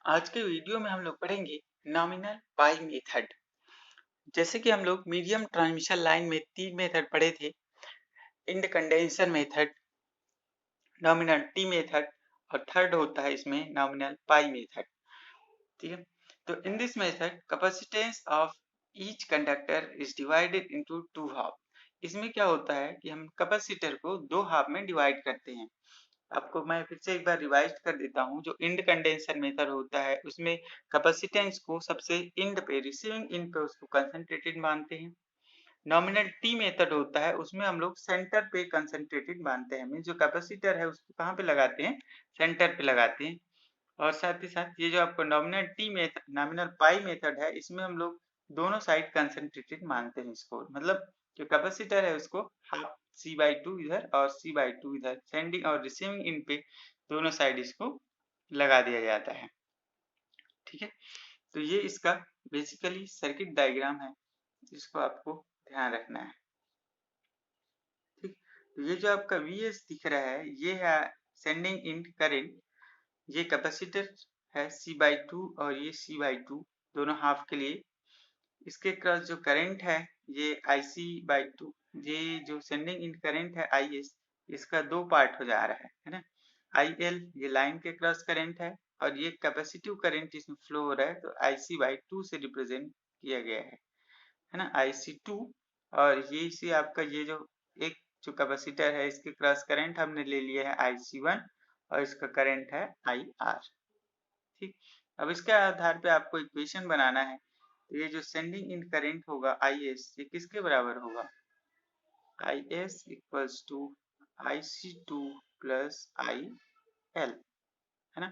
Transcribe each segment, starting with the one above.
आज के वीडियो में हम लोग पढ़ेंगे नॉमिनल पाई मेथड। जैसे कि हम लोग मीडियम ट्रांसमिशन लाइन में तीन मेथड पढ़े थे, end condenser method, nominal T method और थर्ड होता है इसमें नॉमिनल पाई मेथड। ठीक है, तो in this method capacitance of each conductor is divided into two half. इसमें क्या होता है कि हम कैपेसिटर को दो हाफ में डिवाइड करते हैं। आपको मैं फिर से एक बार रिवाइज कर देता हूँ। जो इंड कंडेंसर मेथड होता है उसमें कैपेसिटेंस को सबसे इंड पे, रिसीविंग इंड पे उसको कंसंट्रेटेड मानते हैं। नॉमिनल टी मेथड होता है उसमें हम लोग सेंटर पे कंसंट्रेटेड मानते हैं। मींस जो कैपेसिटर है उसको कहाँ पे लगाते हैं, सेंटर पे लगाते हैं। और साथ ही साथ ये जो आपको nominal T method, nominal pi method है, इसमें हम लोग दोनों साइड कंसंट्रेटेड मानते हैं इसको। मतलब जो कैपेसिटर है उसको हाफ C/2 इधर और C/2 इधर, सेंडिंग और रिसीविंग इन पे दोनों साइड इसको लगा दिया जाता है। ठीक है, तो ये इसका बेसिकली सर्किट डायग्राम है, जिसको आपको ध्यान रखना है। ठीक, तो ये जो आपका Vs दिख रहा है ये है सेंडिंग इन करंट। ये कैपेसिटर है C/2 और ये C/2 दोनों हाफ के लिए। इसके क्रॉस जो करंट है ये IC/2, ये जो सेंडिंग इन करंट है IS, इसका दो पार्ट हो जा रहा है ना। IL ये लाइन के क्रॉस करंट है और ये कैपेसिटिव करंट इसमें फ्लो हो रहा है, तो IC/2 से रिप्रेजेंट किया गया है ना, IC2। और ये से आपका ये जो एक जो कैपेसिटर है इसके क्रॉस करंट हमने ले लिया है IC1 और इसका करंट है IR। ठीक, अब इसके आधार पे आपको इक्वेशन बनाना है। तो ये जो सेंडिंग इन करंट होगा IS, ये किसके बराबर होगा, IS equals to IC2 plus IL, है ना।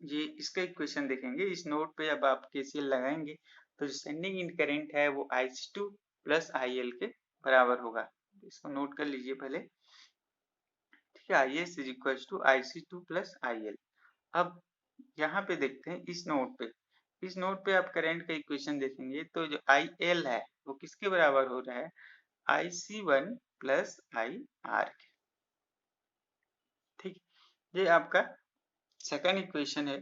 ये इसका इक्वेशन देखेंगे इस नोट पे। अब आप KCL लगाएंगे तो जो सेंडिंग इन करंट है वो IC2 प्लस IL के बराबर होगा। इसको नोट कर लीजिए पहले। ठीक है, IS is equals to IC2 plus IL। अब यहाँ पे देखते हैं इस नोट पे, इस नोट पे आप करंट का इक्वेशन देखेंगे तो जो IL है वो किसके बराबर हो रहा है, IC1 प्लस IR के। ठीक, ये आपका सेकंड इक्वेशन है।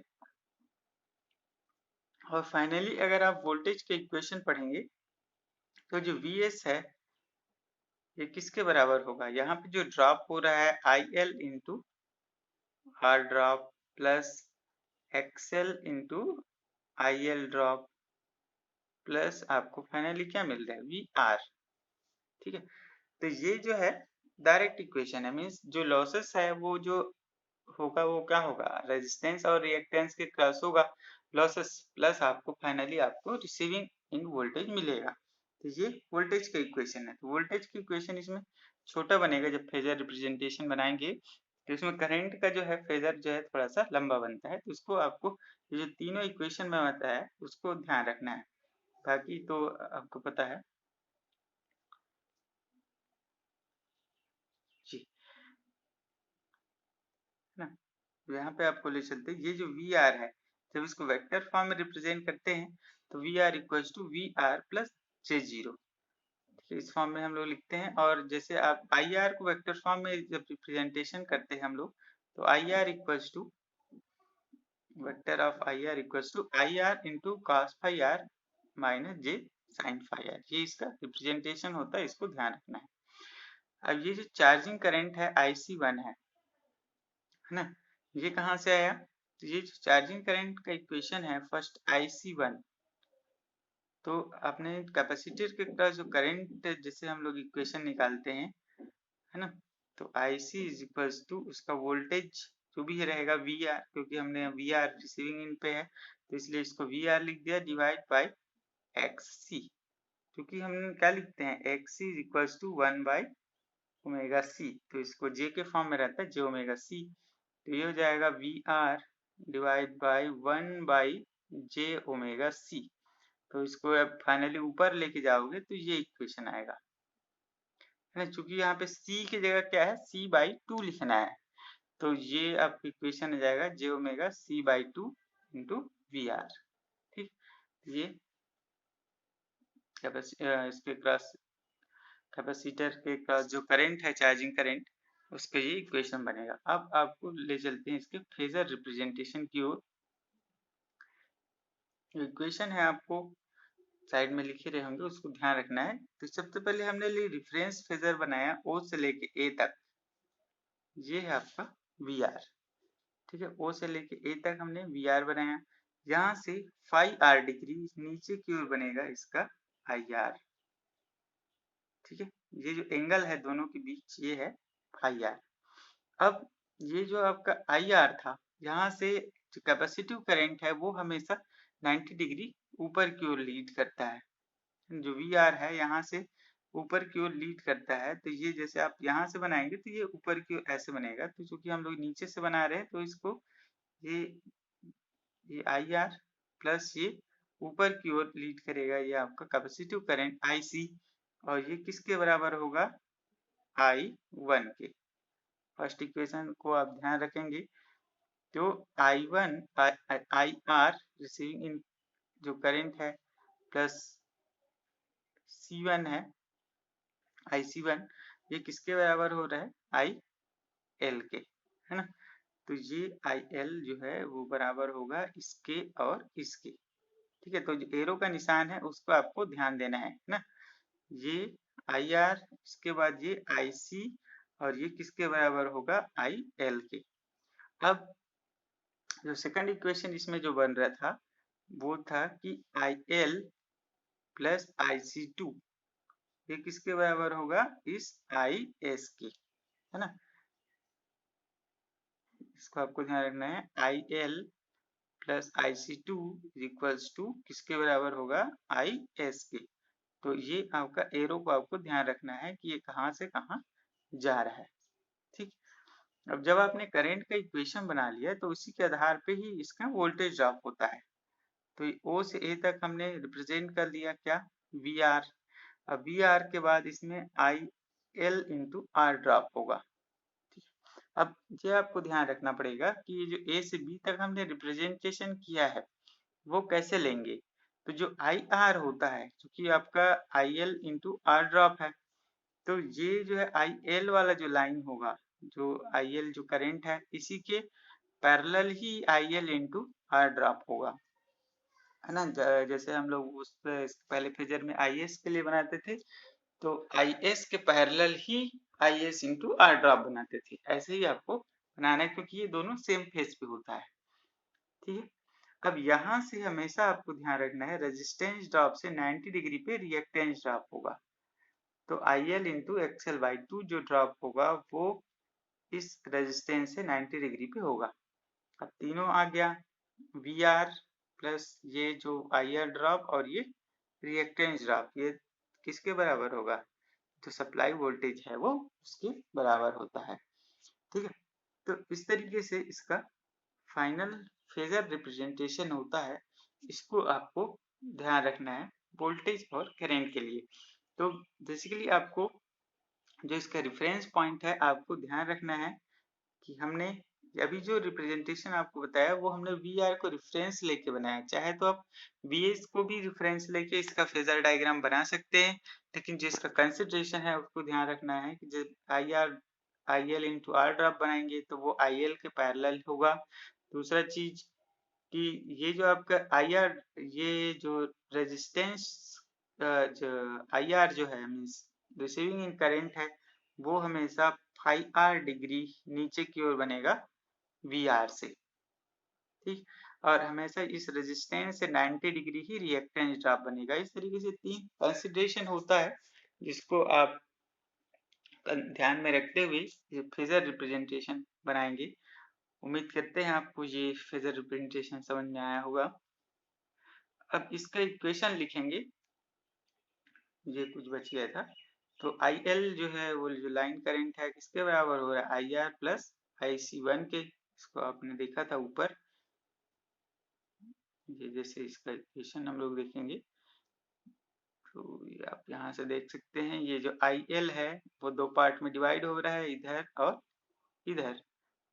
और फाइनली अगर आप वोल्टेज के इक्वेशन पढ़ेंगे तो जो Vs है ये किसके बराबर होगा, यहाँ पे जो ड्रॉप हो रहा है IL into R drop plus XL into IL drop plus आपको फाइनली क्या मिल रहा है, VR। ठीक है, तो ये जो है डायरेक्ट इक्वेशन है। मीन्स जो लॉसेस है वो जो होगा वो क्या होगा, रेजिस्टेंस और रिएक्टेंस के क्रॉस होगा लॉसेस, प्लस आपको फाइनली आपको रिसीविंग इन वोल्टेज मिलेगा। तो ये वोल्टेज का इक्वेशन है। तो वोल्टेज की इक्वेशन इसमें छोटा बनेगा। जब फेजर रिप्रेजेंटेशन बनाएंगे तो इसमें करंट का जो है फेजर जो है थोड़ा सा लंबा बनता है। तो उसको आपको ये जो तीनों इक्वेशन में आता है उसको ध्यान रखना है, बाकी तो आपको पता है जी, ना। तो यहाँ पे आपको ले चलते हैं, ये जो VR है जब इसको वेक्टर फॉर्म में रिप्रेजेंट करते हैं तो VR equals to VR plus J0। इस फॉर्म में हम लोग लिखते हैं। और जैसे आप IR को वेक्टर फॉर्म में जब रिप्रेजेंटेशन करते हैं हम लोग, तो IR equals to vector of IR equals to IR into cos phi R minus J sine phi R। ये इसका रिप्रेजेंटेशन होता है, इसको ध्यान रखना है। अब ये जो चार्जिंग करंट है IC1 है ना, ये कहाँ से आया, तो ये जो चार्जिंग करंट का इक्वेशन है फर्स्ट IC1, तो अपने कैपेसिटर के पास जो करंट जैसे हम लोग इक्वेशन निकालते हैं, है ना, तो IC इज इक्वल्स टू उसका वोल्टेज जो भी रहेगा VR, क्योंकि हमने VR रिसीविंग इन पे है तो इसलिए इसको VR लिख दिया डिवाइड बाय XC। क्योंकि हम क्या लिखते हैं, XC is equals to 1/ωc, तो इसको J के फॉर्म में रहता है J⍵c। तो ये हो जाएगा VR डिवाइड बाय 1/J⍵c। तो इसको अब फाइनली ऊपर लेके जाओगे तो ये इक्वेशन आएगा, है ना। चूंकि यहाँ पे C की जगह क्या है, C/2 लिखना है, तो ये आपका इक्वेशन आ जाएगा J⍵c/2 इंटू VR। ठीक, ये इसके क्रॉस कैपेसिटर के क्रॉस जो करंट है चार्जिंग करंट, उस पे ये इक्वेशन बनेगा। अब आपको ले चलते हैं इसके फेजर रिप्रेजेंटेशन की ओर। इक्वेशन है आपको साइड में लिखे रहे होंगे, उसको ध्यान रखना है। तो सबसे पहले हमने रिफरेंस फेजर बनाया ओ से लेके ए तक, ये है आपका वी आर। ठीक है, ओ से लेके ए तक हमने वी आर बनाया। यहाँ से फाई आर डिग्री नीचे की ओर बनेगा इसका आई आर। ठीक है, ये जो एंगल है दोनों के बीच ये है आई आर। अब ये जो आपका आई आर था, यहाँ से जो कैपेसिटिव करंट है वो हमेशा 90 डिग्री ऊपर की ओर लीड करता है। जो वी आर है यहाँ से ऊपर की ओर लीड करता है, तो ये जैसे आप यहाँ से बनाएंगे तो ये ऊपर की ओर ऐसे बनेगा। तो चूंकि हम लोग नीचे से बना रहे हैं तो इसको ये आई आर प्लस ये ऊपर की ओर लीड करेगा, ये आपका कैपेसिटिव करंट आई सी, और ये किसके बराबर होगा, आई वन के। फर्स्ट इक्वेशन को आप ध्यान रखेंगे तो I one I R receiving end जो करंट है प्लस सी वन है आई सी वन, ये किसके बराबर हो रहा है, आई एल के, है ना। तो ये आई एल जो है वो बराबर होगा इसके और इसके। ठीक है, तो जो एरो का निशान है उसको आपको ध्यान देना है ना। ये आई आर, इसके बाद ये आई सी, और ये किसके बराबर होगा, आई एल के। अब जो सेकंड इक्वेशन इसमें जो बन रहा था वो था कि I L plus I C two, ये किसके बराबर होगा, इस आई एस के, है ना। इसको आपको ध्यान रखना है, I L plus I C two equals to किसके बराबर होगा, आई एस के। तो ये आपका एरो को आपको ध्यान रखना है कि ये कहाँ से कहाँ जा रहा है। ठीक, अब जब आपने करंट का इक्वेशन बना लिया तो उसी के आधार पे ही इसका वोल्टेज ड्रॉप होता है। तो ओ से ए तक हमने रिप्रेजेंट कर दिया क्या, वी आर। अब वी आर के बाद इसमें I L into R drop होगा। अब ये आपको ध्यान रखना पड़ेगा कि ये जो ए से बी तक हमने रिप्रेजेंटेशन किया है वो कैसे लेंगे। तो जो आई आर होता है, क्योंकि आपका I L into R drop है, तो ये जो है आई एल वाला जो लाइन होगा, जो आई एल जो करंट है इसी के पैरेलल ही I L into R drop होगा, है ना। जैसे हम लोग उस पहले फेजर में आई एस के लिए बनाते थे, तो आई एस के पैरेलल ही I S into R drop बनाते थे, ऐसे ही आपको बनाना है क्योंकि ये दोनों सेम फेज पे होता है। ठीक है, अब यहाँ से हमेशा आपको ध्यान रखना है रेजिस्टेंस ड्रॉप से 90 डिग्री पे रिएक्टेंस ड्रॉप होगा। तो आई L into XL by two जो ड्रॉप होगा वो इस रेजिस्टेंस से 90 डिग्री पे होगा। अब तीनों आ गया, वी आर प्लस ये जो आई आर ड्रॉप और ये रिएक्टेंस ड्रॉप, ये किसके बराबर होगा, जो सप्लाई वोल्टेज है वो उसके बराबर होता है। ठीक है, तो इस तरीके से इसका फाइनल फेजर रिप्रेजेंटेशन होता है। इसको आपको ध्यान रखना है वोल्टेज और करंट के लिए। तो बेसिकली आपको जो इसका रेफरेंस पॉइंट है आपको ध्यान रखना है कि हमने अभी जो रिप्रेजेंटेशन आपको बताया वो हमने वी आर को रेफरेंस लेके बनाया। चाहे तो आप वी एस को भी रेफरेंस लेके इसका फेजर डायग्राम बना सकते हैं, लेकिन जो इसका कंसिडरेशन है उसको ध्यान रखना है कि जब I L into R drop बनाएंगे तो वो आई एल के पैरेलल होगा। दूसरा चीज कि ये जो आपका आई आर, ये जो रेजिस्टेंस जो आई आर जो है मीन्स रिसीविंग इन करंट है, वो हमेशा 5r डिग्री नीचे की ओर बनेगा वी आर से। ठीक, और हमेशा इस रेजिस्टेंस से 90 डिग्री ही रिएक्टेंस ड्रॉप बनेगा। इस तरीके से तीन कंसिडरेशन होता है जिसको आप ध्यान में रखते हुए ये फेजर रिप्रेजेंटेशन बनाएंगे। उम्मीद करते हैं आपको ये फेजर रिप्रेजेंटेशन समझ में आया होगा। अब इसका इक्वेशन लिखेंगे, ये कुछ बच गया था। तो आई एल जो है वो जो लाइन करंट है किसके बराबर हो रहा है, I R plus I C one के। इसको आपने देखा था ऊपर, ये जैसे इसका इक्वेशन हम लोग देखेंगे तो ये आप यहाँ से देख सकते हैं, ये जो आई एल है वो दो पार्ट में डिवाइड हो रहा है, इधर और इधर।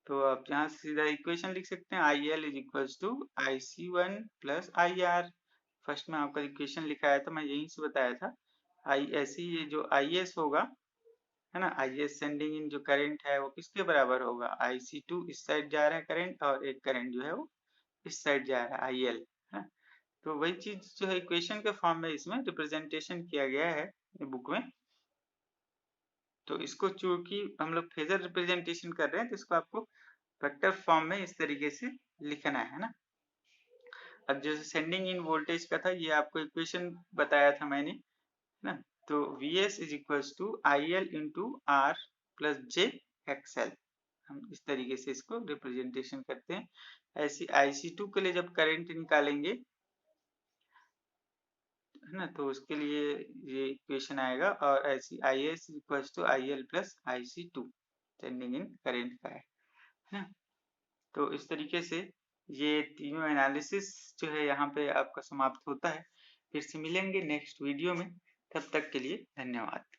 तो आप यहाँ से सीधा इक्वेशन लिख सकते हैं, I L is equals to I C one plus I R. First में आपका इक्वेशन लिखा है तो मैं यहीं से बताया था, आई एस ये जो आई एस होगा, है ना, आई एस सेंडिंग इन जो करंट है वो किसके बराबर होगा, आई सी टू इस साइड जा रहा है करंट, और एक करंट जो है वो इस साइड जा रहा है आई एल, है। तो वही चीज जो है इक्वेशन के फॉर्म में इसमें रिप्रेजेंटेशन किया गया है बुक में। तो इसको चूंकि हम लोग फेजर रिप्रेजेंटेशन कर रहे हैं तो इसको आपको वेक्टर फॉर्म में इस तरीके से लिखना है ना। अब जैसे सेंडिंग इन वोल्टेज का था, ये आपको इक्वेशन बताया था मैंने ना। तो Vs is equals to I L into R plus J XL, हम इस तरीके से इसको रिप्रेजेंटेशन करते हैं। ऐसी IC2 के लिए जब करंट निकालेंगे है ना, तो उसके लिए ये इक्वेशन आएगा, और ऐसी IS equals to I L plus IC2 sending in current का है ना। तो इस तरीके से ये तीनों एनालिसिस जो है यहाँ पे आपका समाप्त होता है। फिर से मिलेंगे नेक्स्ट वीडियो में, तब तक के लिए धन्यवाद।